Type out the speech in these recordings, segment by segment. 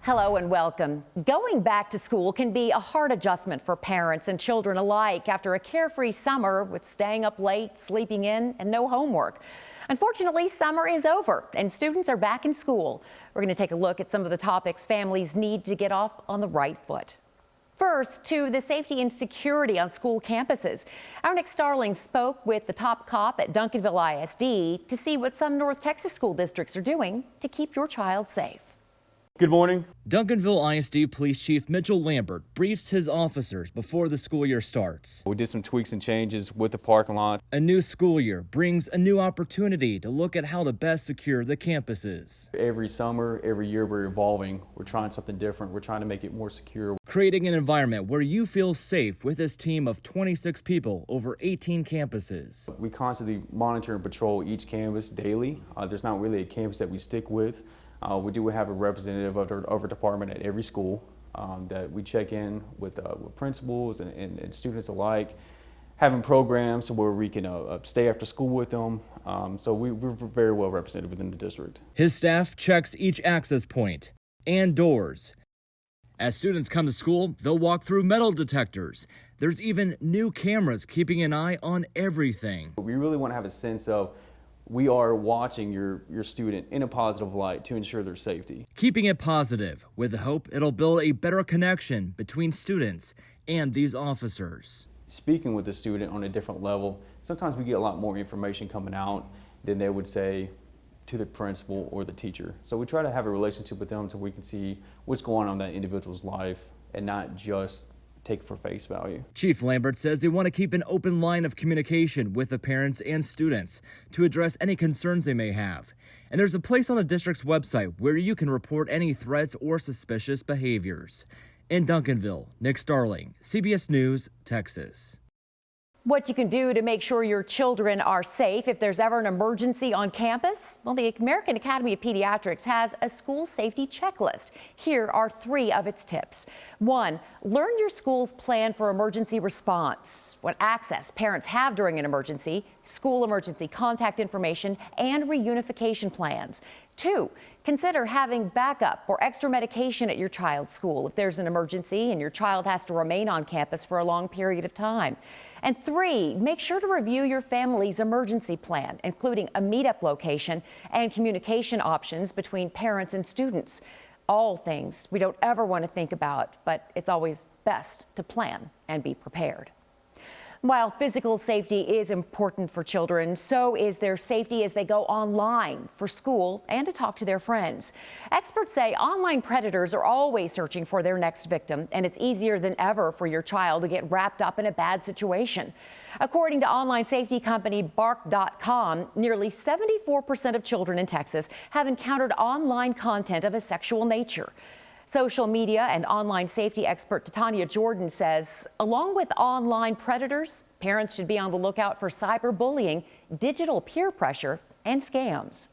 Hello and welcome. Going back to school can be a hard adjustment for parents and children alike after a carefree summer with staying up late, sleeping in, and no homework. Unfortunately, summer is over and students are back in school. We're going to take a look at some of the topics families need to get off on the right foot. First, to the safety and security on school campuses. Our Nick Starling spoke with the top cop at Duncanville ISD to see what some North Texas school districts are doing to keep your child safe. Good morning. Duncanville ISD Police Chief Mitchell Lambert briefs his officers before the school year starts. We did some tweaks and changes with the parking lot. A new school year brings a new opportunity to look at how to best secure the campuses. Every summer, every year we're evolving. We're trying something different. We're trying to make it more secure. Creating an environment where you feel safe with this team of 26 people over 18 campuses. We constantly monitor and patrol each campus daily. There's not really a campus that we stick with. We do have a representative of our department at every school that we check in with principals and students alike, having programs where we can stay after school with them. So we're very well represented within the district. His staff checks each access point and doors. As students come to school, they'll walk through metal detectors. There's even new cameras keeping an eye on everything. We really want to have a sense of we are watching your student in a positive light to ensure their safety. Keeping it positive with the hope it'll build a better connection between students and these officers. Speaking with the student on a different level, sometimes we get a lot more information coming out than they would say to the principal or the teacher. So we try to have a relationship with them so we can see what's going on in that individual's life and not just take for face value. Chief Lambert says they want to keep an open line of communication with the parents and students to address any concerns they may have. And there's a place on the district's website where you can report any threats or suspicious behaviors. In Duncanville, Nick Starling, CBS News, Texas. What you can do to make sure your children are safe if there's ever an emergency on campus? Well, the American Academy of Pediatrics has a school safety checklist. Here are 3 of its tips. 1, learn your school's plan for emergency response, what access parents have during an emergency, school emergency contact information, and reunification plans. 2, consider having backup or extra medication at your child's school if there's an emergency and your child has to remain on campus for a long period of time. And 3, make sure to review your family's emergency plan, including a meetup location and communication options between parents and students. All things we don't ever want to think about, but it's always best to plan and be prepared. While physical safety is important for children, so is their safety as they go online for school and to talk to their friends. Experts say online predators are always searching for their next victim, and it's easier than ever for your child to get wrapped up in a bad situation. According to online safety company Bark.com, nearly 74% of children in Texas have encountered online content of a sexual nature. Social media and online safety expert Tanya Jordan says, along with online predators, parents should be on the lookout for cyberbullying, digital peer pressure, and scams.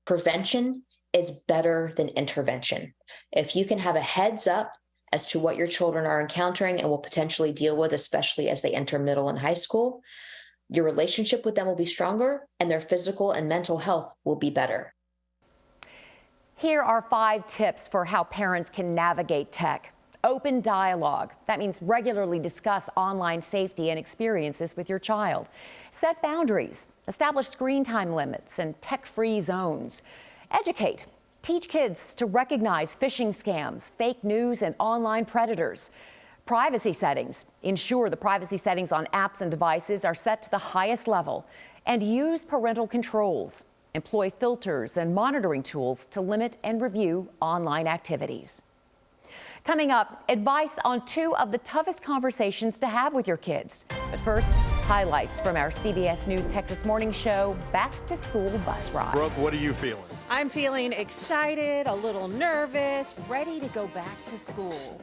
Prevention is better than intervention. If you can have a heads up as to what your children are encountering and will potentially deal with, especially as they enter middle and high school, your relationship with them will be stronger and their physical and mental health will be better. Here are 5 tips for how parents can navigate tech. Open dialogue. That means regularly discuss online safety and experiences with your child. Set boundaries. Establish screen time limits and tech-free zones. Educate. Teach kids to recognize phishing scams, fake news, and online predators. Privacy settings. Ensure the privacy settings on apps and devices are set to the highest level. And use parental controls. Employ filters and monitoring tools to limit and review online activities. Coming up, advice on 2 of the toughest conversations to have with your kids. But first, highlights from our CBS News Texas Morning Show Back to School bus ride. Brooke, what are you feeling? I'm feeling excited, a little nervous, ready to go back to school.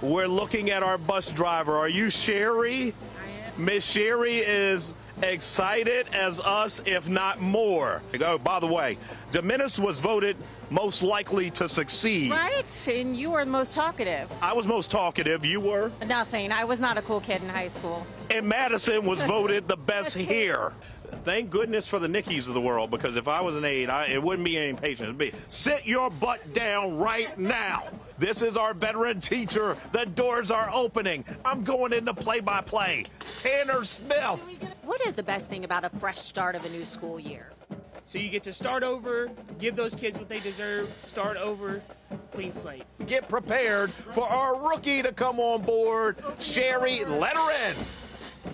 We're looking at our bus driver. Are you Sherry? I am. Miss Sherry is excited as us, if not more. Oh, by the way, Dominus was voted most likely to succeed. Right? And you were the most talkative. I was most talkative. You were? Nothing. I was not a cool kid in high school. And Madison was voted the best here. Thank goodness for the Nickies of the world, because if I was an aide, it wouldn't be any patience. It'd be, sit your butt down right now. This is our veteran teacher. The doors are opening. I'm going into play-by-play. Tanner Smith. What is the best thing about a fresh start of a new school year? So you get to start over, give those kids what they deserve, start over, clean slate. Get prepared for our rookie to come on board. Sherry, let her in.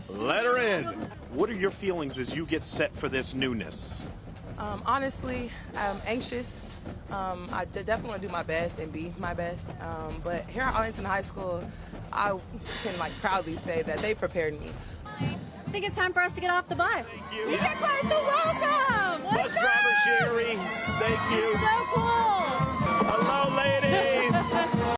Let her in. What are your feelings as you get set for this newness? Honestly, I'm anxious. I definitely want to do my best and be my best. But here at Arlington High School, I can proudly say that they prepared me. I think it's time for us to get off the bus. Thank you. We get quite the welcome. Bus driver Sherry, thank you. So cool. Hello, ladies.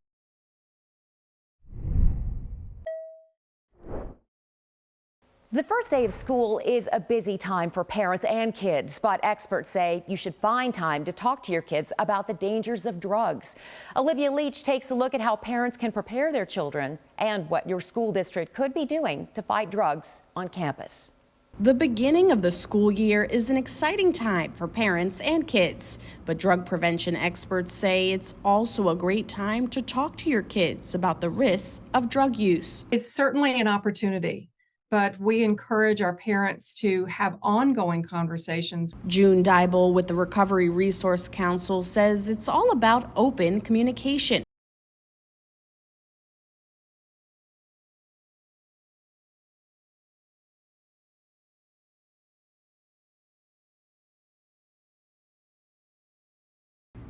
The first day of school is a busy time for parents and kids, but experts say you should find time to talk to your kids about the dangers of drugs. Olivia Leach takes a look at how parents can prepare their children and what your school district could be doing to fight drugs on campus. The beginning of the school year is an exciting time for parents and kids, but drug prevention experts say it's also a great time to talk to your kids about the risks of drug use. It's certainly an opportunity, but we encourage our parents to have ongoing conversations. June Dybel with the Recovery Resource Council says it's all about open communication.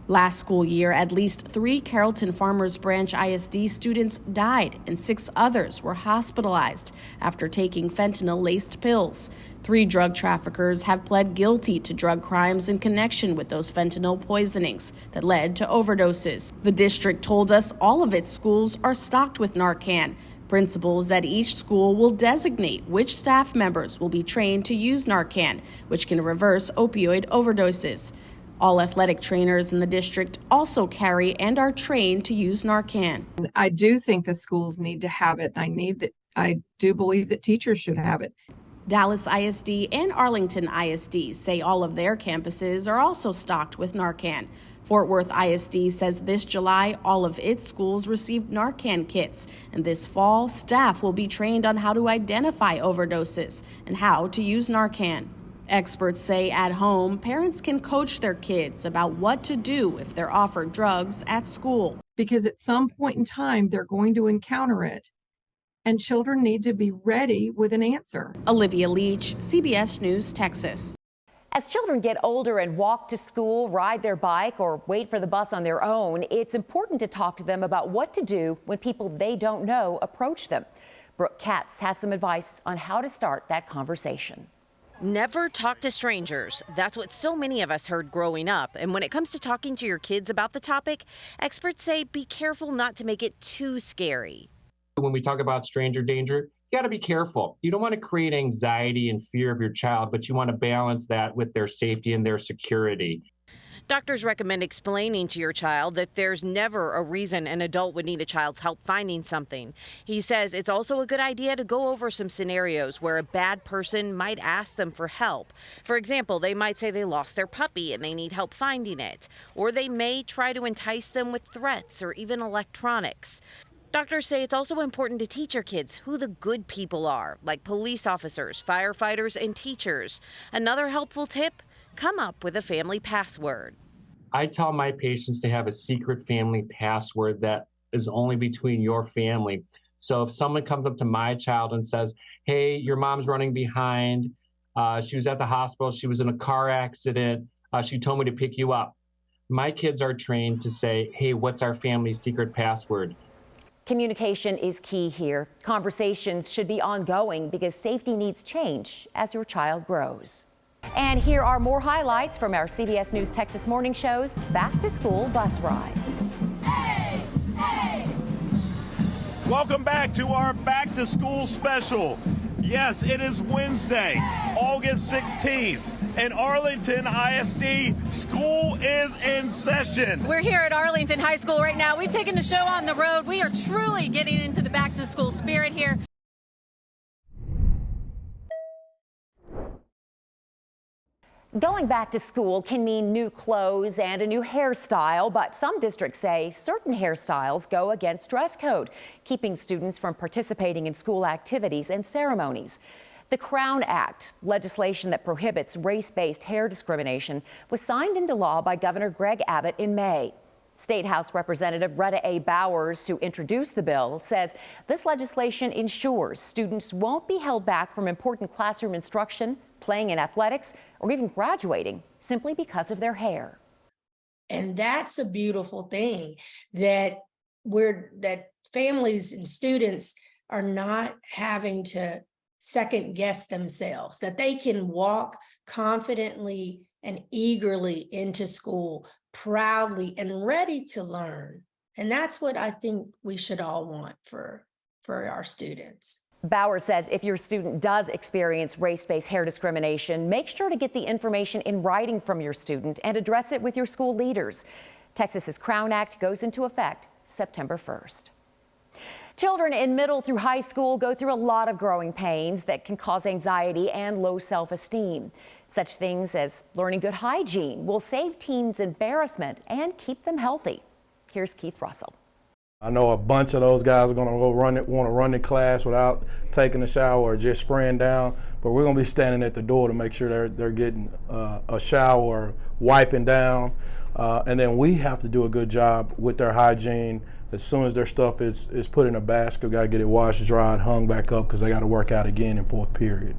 Last school year, at least 3 Carrollton Farmers Branch ISD students died and 6 others were hospitalized after taking fentanyl-laced pills. 3 drug traffickers have pled guilty to drug crimes in connection with those fentanyl poisonings that led to overdoses. The district told us all of its schools are stocked with Narcan. Principals at each school will designate which staff members will be trained to use Narcan, which can reverse opioid overdoses. All athletic trainers in the district also carry and are trained to use Narcan. I do think the schools need to have it. I do believe that teachers should have it. Dallas ISD and Arlington ISD say all of their campuses are also stocked with Narcan. Fort Worth ISD says this July, all of its schools received Narcan kits, and this fall, staff will be trained on how to identify overdoses and how to use Narcan. Experts say at home, parents can coach their kids about what to do if they're offered drugs at school. Because at some point in time, they're going to encounter it, and children need to be ready with an answer. Olivia Leach, CBS News, Texas. As children get older and walk to school, ride their bike, or wait for the bus on their own, it's important to talk to them about what to do when people they don't know approach them. Brooke Katz has some advice on how to start that conversation. Never talk to strangers. That's what so many of us heard growing up. And when it comes to talking to your kids about the topic, experts say be careful not to make it too scary. When we talk about stranger danger, you got to be careful. You don't want to create anxiety and fear of your child, but you want to balance that with their safety and their security. Doctors recommend explaining to your child that there's never a reason an adult would need a child's help finding something. He says it's also a good idea to go over some scenarios where a bad person might ask them for help. For example, they might say they lost their puppy and they need help finding it. Or they may try to entice them with threats or even electronics. Doctors say it's also important to teach your kids who the good people are, like police officers, firefighters, and teachers. Another helpful tip: come up with a family password. I tell my patients to have a secret family password that is only between your family. So if someone comes up to my child and says, hey, your mom's running behind, she was at the hospital, she was in a car accident, she told me to pick you up. My kids are trained to say, hey, what's our family's secret password? Communication is key here. Conversations should be ongoing because safety needs change as your child grows. And here are more highlights from our CBS News Texas morning show's Back to School bus ride. Hey, hey. Welcome back to our Back to School special. Yes, it is Wednesday, August 16th, and Arlington ISD school is in session. We're here at Arlington High School right now. We've taken the show on the road. We are truly getting into the back to school spirit here. Going back to school can mean new clothes and a new hairstyle, but some districts say certain hairstyles go against dress code, keeping students from participating in school activities and ceremonies. The Crown Act, legislation that prohibits race-based hair discrimination, was signed into law by Governor Greg Abbott in May. State House Representative Retta A. Bowers, who introduced the bill, says this legislation ensures students won't be held back from important classroom instruction, playing in athletics, or even graduating simply because of their hair. And that's a beautiful thing, that families and students are not having to second guess themselves, that they can walk confidently and eagerly into school, proudly and ready to learn. And that's what I think we should all want for our students. Bauer says if your student does experience race-based hair discrimination, make sure to get the information in writing from your student and address it with your school leaders. Texas's Crown Act goes into effect September 1st. Children in middle through high school go through a lot of growing pains that can cause anxiety and low self-esteem. Such things as learning good hygiene will save teens embarrassment and keep them healthy. Here's Keith Russell. I know a bunch of those guys are going to want to run the class without taking a shower or just spraying down, but we're going to be standing at the door to make sure they're getting a shower, wiping down, and then we have to do a good job with their hygiene. As soon as their stuff is put in a basket, we got to get it washed, dried, hung back up because they got to work out again in fourth period.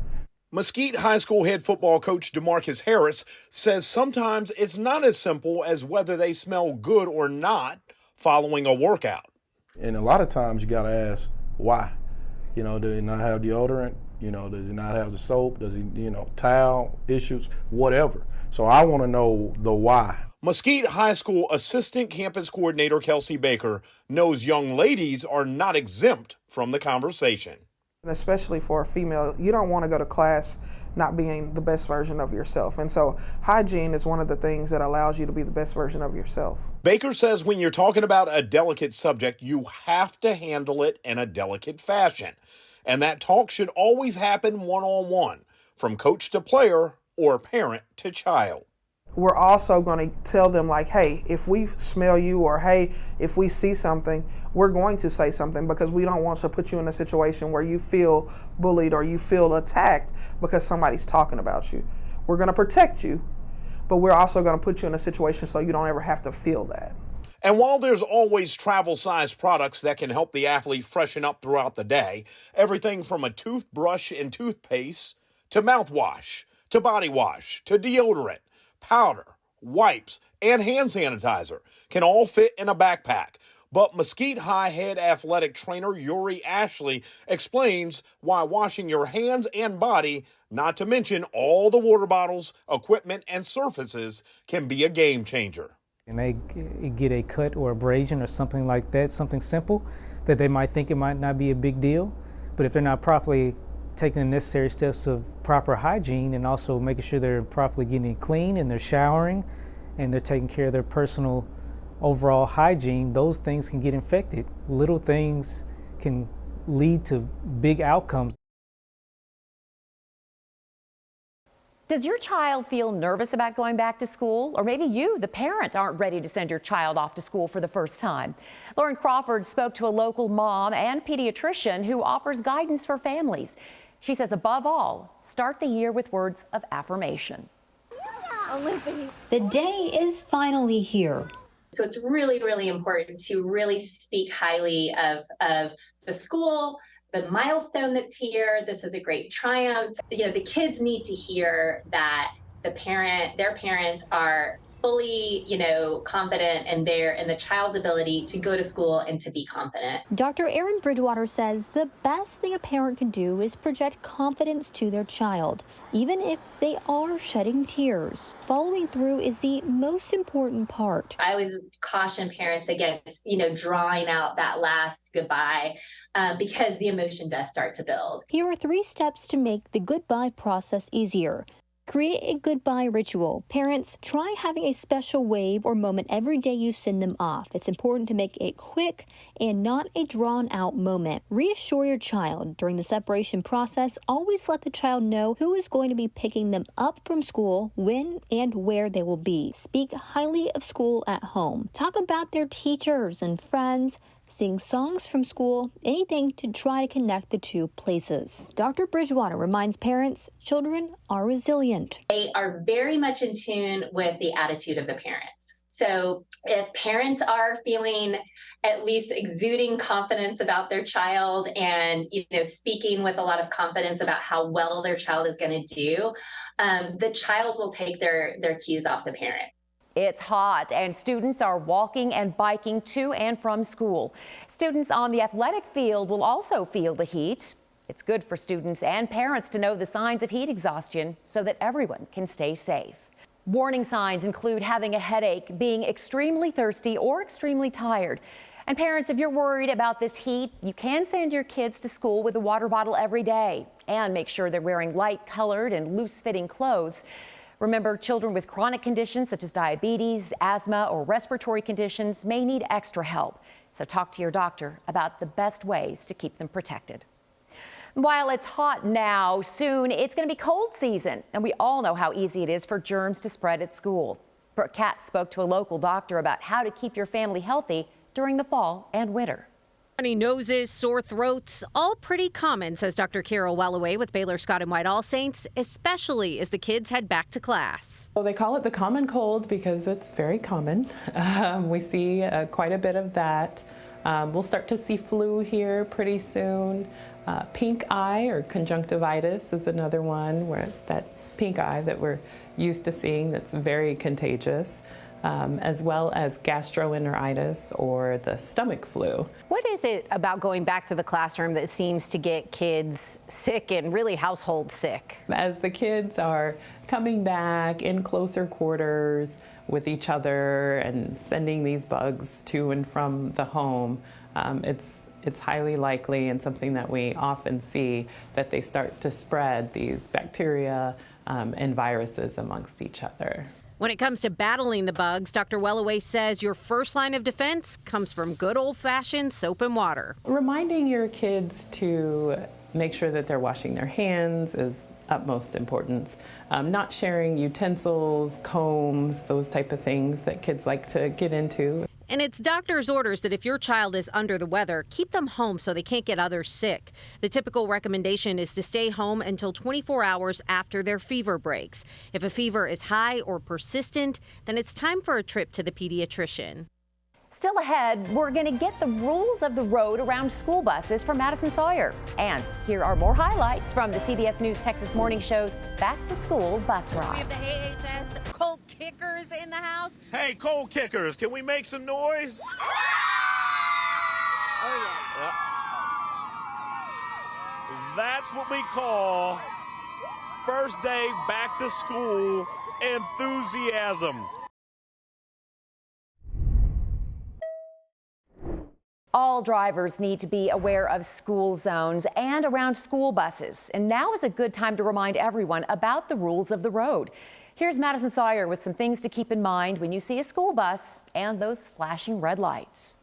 Mesquite High School head football coach DeMarcus Harris says sometimes it's not as simple as whether they smell good or not following a workout. And a lot of times you got to ask why. You know, does he not have deodorant? You know, does he not have the soap? Does he, towel issues, whatever. So I want to know the why. Mesquite High School Assistant Campus Coordinator Kelsey Baker knows young ladies are not exempt from the conversation. Especially for a female, you don't want to go to class not being the best version of yourself. And so hygiene is one of the things that allows you to be the best version of yourself. Baker says when you're talking about a delicate subject, you have to handle it in a delicate fashion. And that talk should always happen one-on-one, from coach to player or parent to child. We're also going to tell them, like, hey, if we smell you, or hey, if we see something, we're going to say something, because we don't want to put you in a situation where you feel bullied or you feel attacked because somebody's talking about you. We're going to protect you, but we're also going to put you in a situation so you don't ever have to feel that. And while there's always travel-sized products that can help the athlete freshen up throughout the day, everything from a toothbrush and toothpaste to mouthwash to body wash to deodorant, powder, wipes, and hand sanitizer can all fit in a backpack. But Mesquite High head athletic trainer Yuri Ashley explains why washing your hands and body, not to mention all the water bottles, equipment, and surfaces, can be a game changer. And they get a cut or abrasion or something like that, something simple that they might think it might not be a big deal, but if they're not properly taking the necessary steps of proper hygiene and also making sure they're properly getting clean and they're showering and they're taking care of their personal overall hygiene, those things can get infected. Little things can lead to big outcomes. Does your child feel nervous about going back to school? Or maybe you, the parent, aren't ready to send your child off to school for the first time. Lauren Crawford spoke to a local mom and pediatrician who offers guidance for families. She says, above all, start the year with words of affirmation. The day is finally here. So it's really, really important to really speak highly of the school, the milestone that's here. This is a great triumph. The kids need to hear that their parents are fully, confident in the child's ability to go to school and to be confident. Dr. Erin Bridgewater says the best thing a parent can do is project confidence to their child, even if they are shedding tears. Following through is the most important part. I always caution parents against, drawing out that last goodbye because the emotion does start to build. Here are 3 steps to make the goodbye process easier. Create a goodbye ritual. Parents, try having a special wave or moment every day you send them off. It's important to make it quick and not a drawn-out moment. Reassure your child during the separation process. Always let the child know who is going to be picking them up from school, when and where they will be. Speak highly of school at home. Talk about their teachers and friends. Sing songs from school, anything to try to connect the two places. Dr. Bridgewater reminds parents children are resilient. They are very much in tune with the attitude of the parents. So if parents are feeling at least exuding confidence about their child and speaking with a lot of confidence about how well their child is going to do, the child will take their cues off the parent. It's hot and students are walking and biking to and from school. Students on the athletic field will also feel the heat. It's good for students and parents to know the signs of heat exhaustion so that everyone can stay safe. Warning signs include having a headache, being extremely thirsty or extremely tired. And parents, if you're worried about this heat, you can send your kids to school with a water bottle every day and make sure they're wearing light colored and loose fitting clothes. Remember, children with chronic conditions such as diabetes, asthma, or respiratory conditions may need extra help. So talk to your doctor about the best ways to keep them protected. While it's hot now, soon it's going to be cold season, and we all know how easy it is for germs to spread at school. Brooke Katz spoke to a local doctor about how to keep your family healthy during the fall and winter. Runny noses, sore throats, all pretty common, says Dr. Carol Walloway with Baylor Scott and White All Saints, especially as the kids head back to class. Well, they call it the common cold because it's very common. We see quite a bit of that. We'll start to see flu here pretty soon. Pink eye or conjunctivitis is another one, where that pink eye that we're used to seeing that's very contagious. As well as gastroenteritis or the stomach flu. What is it about going back to the classroom that seems to get kids sick and really household sick? As the kids are coming back in closer quarters with each other and sending these bugs to and from the home, it's highly likely and something that we often see that they start to spread these bacteria and viruses amongst each other. When it comes to battling the bugs, Dr. Wellaway says your first line of defense comes from good old-fashioned soap and water. Reminding your kids to make sure that they're washing their hands is utmost importance. Not sharing utensils, combs, those type of things that kids like to get into. And it's doctor's orders that if your child is under the weather, keep them home so they can't get others sick. The typical recommendation is to stay home until 24 hours after their fever breaks. If a fever is high or persistent, then it's time for a trip to the pediatrician. Still ahead, we're going to get the rules of the road around school buses from Madison Sawyer. And here are more highlights from the CBS News Texas Morning Show's Back to School Bus Ride. We have the AHS Colt Kickers in the house. Hey, Colt Kickers, can we make some noise? Oh, yeah. That's what we call first day back to school enthusiasm. All drivers need to be aware of school zones and around school buses. And now is a good time to remind everyone about the rules of the road. Here's Madison Sawyer with some things to keep in mind when you see a school bus and those flashing red lights.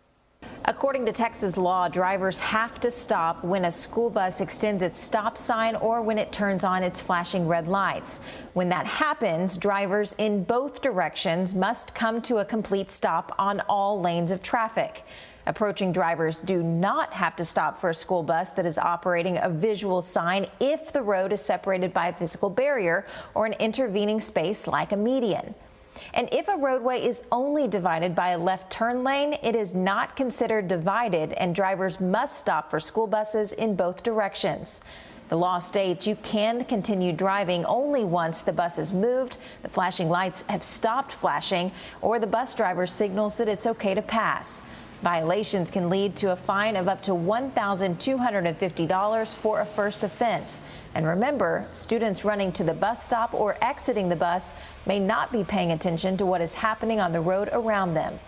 According to Texas law, drivers have to stop when a school bus extends its stop sign or when it turns on its flashing red lights. When that happens, drivers in both directions must come to a complete stop on all lanes of traffic. Approaching drivers do not have to stop for a school bus that is operating a visual sign if the road is separated by a physical barrier or an intervening space like a median. And if a roadway is only divided by a left turn lane, it is not considered divided, and drivers must stop for school buses in both directions. The law states you can continue driving only once the bus is moved, the flashing lights have stopped flashing, or the bus driver signals that it's okay to pass. Violations can lead to a fine of up to $1,250 for a first offense. And remember, students running to the bus stop or exiting the bus may not be paying attention to what is happening on the road around them.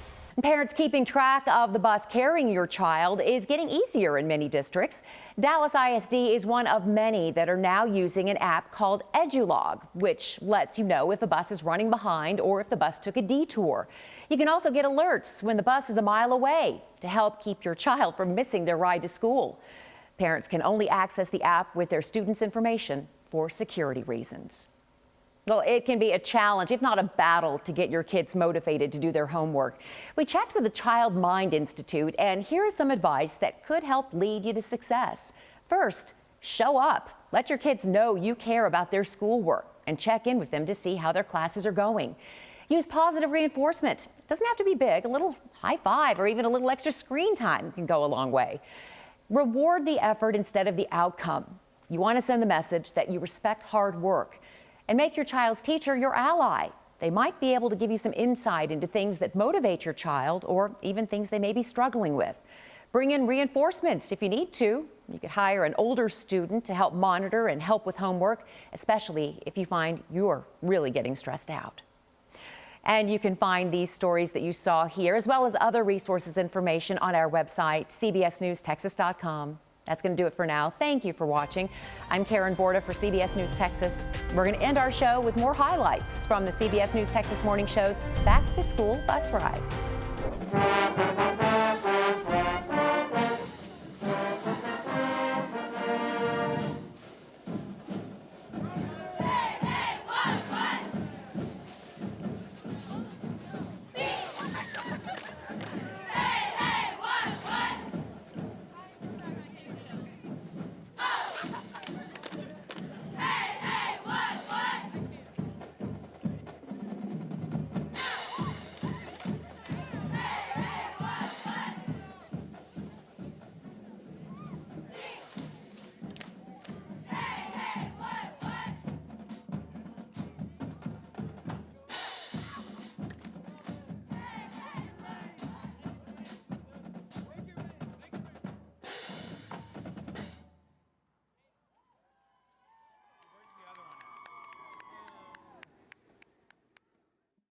Parents keeping track of the bus carrying your child is getting easier in many districts. Dallas ISD is one of many that are now using an app called EduLog, which lets you know if a bus is running behind or if the bus took a detour. You can also get alerts when the bus is a mile away to help keep your child from missing their ride to school. Parents can only access the app with their students' information for security reasons. Well, it can be a challenge, if not a battle, to get your kids motivated to do their homework. We checked with the Child Mind Institute, and here is some advice that could help lead you to success. First, show up. Let your kids know you care about their schoolwork and check in with them to see how their classes are going. Use positive reinforcement. It doesn't have to be big. A little high five or even a little extra screen time can go a long way. Reward the effort instead of the outcome. You want to send the message that you respect hard work. And make your child's teacher your ally. They might be able to give you some insight into things that motivate your child or even things they may be struggling with. Bring in reinforcements if you need to. You could hire an older student to help monitor and help with homework, especially if you find you're really getting stressed out. And you can find these stories that you saw here, as well as other resources information on our website, cbsnewstexas.com. That's going to do it for now. Thank you for watching. I'm Karen Borda for CBS News Texas. We're going to end our show with more highlights from the CBS News Texas morning show's Back to School bus ride.